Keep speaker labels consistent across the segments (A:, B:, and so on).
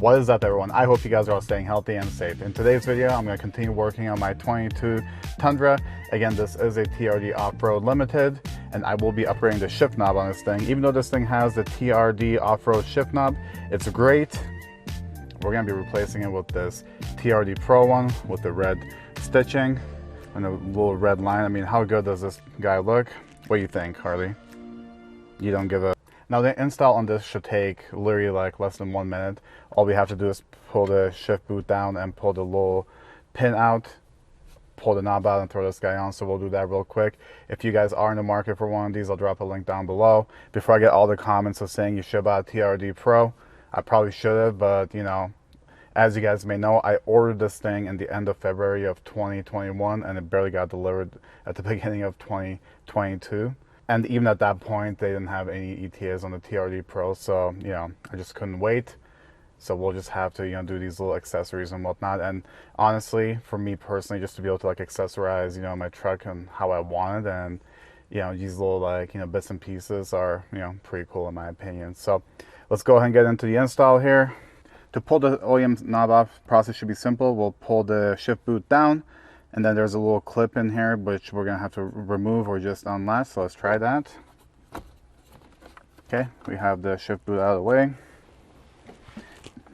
A: What is up, everyone? I hope you guys are all staying healthy and safe. In today's video, I'm going to continue working on my 22 Tundra. Again, this is a TRD-Offroad Limited, and I will be upgrading the shift knob on this thing. Even though this thing has the TRD-Offroad shift knob, it's great. We're going to be replacing it with this TRD Pro one with the red stitching and a little red line. I mean, how good does this guy look? What do you think, Harley? You don't give a... Now, the install on this should take literally like less than 1 minute. All we have to do is pull the shift boot down and pull the little pin out, pull the knob out and throw this guy on. So we'll do that real quick. If you guys are in the market for one of these, I'll drop a link down below. Before I get all the comments of saying you should buy a TRD Pro, I probably should have, but you know, as you guys may know, I ordered this thing in the end of February of 2021 and it barely got delivered at the beginning of 2022. And even at that point, they didn't have any ETAs on the TRD Pro, so, you know, I just couldn't wait. So we'll just have to, you know, do these little accessories and whatnot. And honestly, for me personally, just to be able to like accessorize, you know, my truck and how I want it, and, you know, these little like, you know, bits and pieces are, you know, pretty cool in my opinion. So let's go ahead and get into the install here. To pull the OEM knob off, process should be simple. We'll pull the shift boot down, and then there's a little clip in here which we're gonna have to remove or just unlatch. So let's try that. Okay, we have the shift boot out of the way.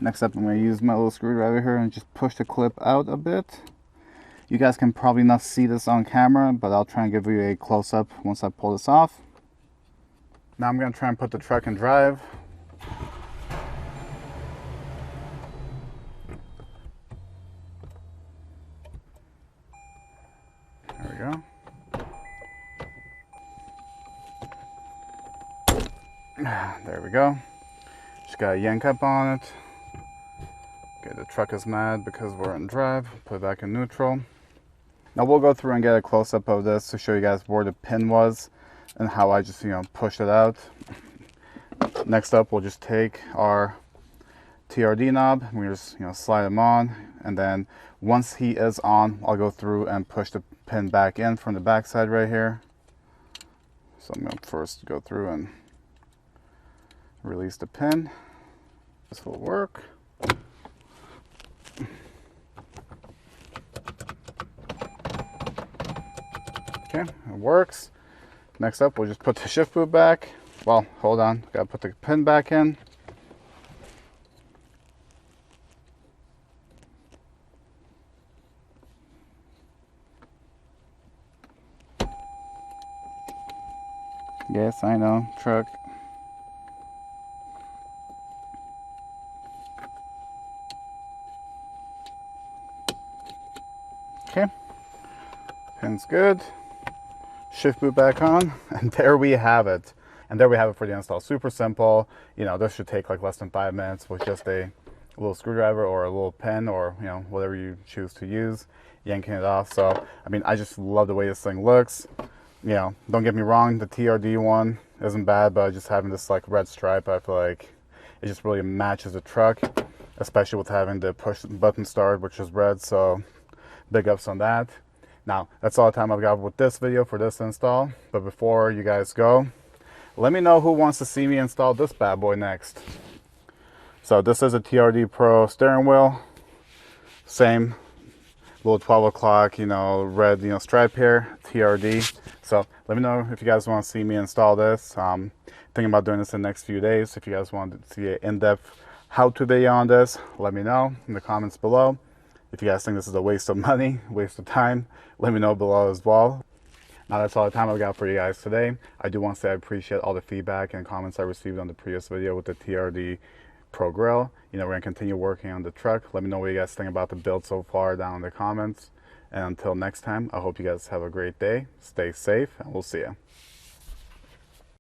A: Next up, I'm gonna use my little screwdriver here and just push the clip out a bit. You guys can probably not see this on camera, but I'll try and give you a close-up once I pull this off. Now I'm gonna try and put the truck in drive. There we go. There we go. Just gotta yank up on it. Okay, the truck is mad because we're in drive. Put it back in neutral. Now we'll go through and get a close-up of this to show you guys where the pin was and how I just, you know, pushed it out. Next up, we'll just take our TRD knob. We just, you know, slide him on, and then once he is on, I'll go through and push the pin back in from the back side right here. So I'm going to first go through and release the pin. This will work. Okay, it works. Next up, we'll just put the shift boot back. Well, hold on, gotta put the pin back in. Yes, I know, truck. Okay, pin's good. Shift boot back on, and there we have it. And there we have it for the install. Super simple. You know, this should take like less than 5 minutes with just a little screwdriver or a little pin, or, you know, whatever you choose to use, yanking it off. So, I mean, I just love the way this thing looks. You know, don't get me wrong, the TRD one isn't bad, but just having this like red stripe, I feel like it just really matches the truck, especially with having the push button start, which is red. So big ups on that. Now, that's all the time I've got with this video for this install. But before you guys go, let me know who wants to see me install this bad boy next. So this is a TRD Pro steering wheel. Same little 12 o'clock, you know, red, you know, stripe here, TRD. So let me know if you guys want to see me install this. Thinking about doing this in the next few days. If you guys want to see an in-depth how-to video on this, let me know in the comments below. If you guys think this is a waste of money, waste of time, let me know below as well. Now that's all the time I've got for you guys today. I do want to say I appreciate all the feedback and comments I received on the previous video with the TRD Pro grill. You know, we're going to continue working on the truck. Let me know what you guys think about the build so far down in the comments. And until next time, I hope you guys have a great day. Stay safe, and we'll see you.